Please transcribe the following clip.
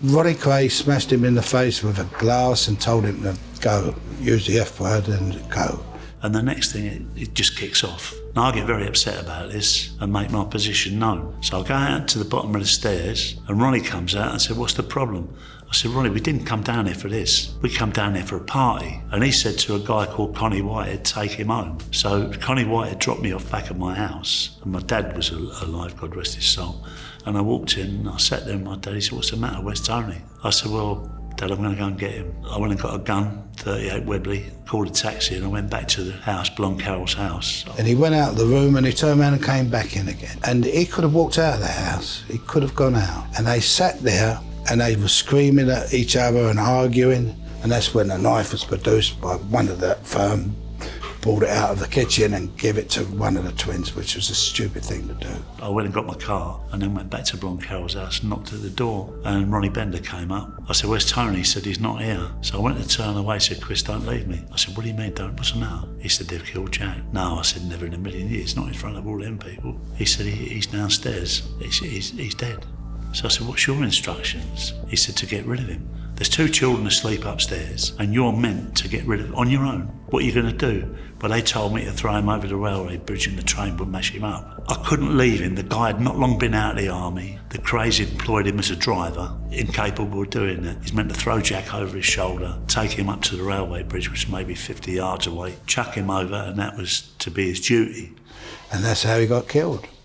Roddy Quay smashed him in the face with a glass and told him to go, use the F word and go. And the next thing, it just kicks off. Now I get very upset about this and make my position known. So I go out to the bottom of the stairs and Ronnie comes out and said, what's the problem? I said, Ronnie, we didn't come down here for this. We come down here for a party. And he said to a guy called Connie Whitehead, take him home. So Connie Whitehead dropped me off back at my house. And my dad was alive, God rest his soul. And I walked in and I sat there and my dad, he said, what's the matter, where's Tony? I said, well, Dad, I'm going to go and get him. I went and got a gun, 38 Webley, called a taxi and I went back to the house, Blonde Carroll's house. And he went out of the room and he turned around and came back in again. And he could have walked out of the house, he could have gone out. And they sat there and they were screaming at each other and arguing. And that's when a knife was produced by one of the firm, pulled it out of the kitchen and gave it to one of the twins, which was a stupid thing to do. I went and got my car and then went back to Blonde Carroll's house and knocked at the door and Ronnie Bender came up. I said, where's Tony? He said, he's not here. So I went to turn away, he said, Chris, don't leave me. I said, what do you mean, don't? What's the matter? He said, they've killed Jack. No, I said, never in a million years, not in front of all them people. He said, he's downstairs, he's dead. So I said, what's your instructions? He said, to get rid of him. There's 2 children asleep upstairs and you're meant to get rid of him on your own. What are you going to do? But they told me to throw him over the railway bridge and the train would mash him up. I couldn't leave him. The guy had not long been out of the army. The crazy employed him as a driver, incapable of doing it. He's meant to throw Jack over his shoulder, take him up to the railway bridge, which is maybe 50 yards away, chuck him over, and that was to be his duty. And that's how he got killed.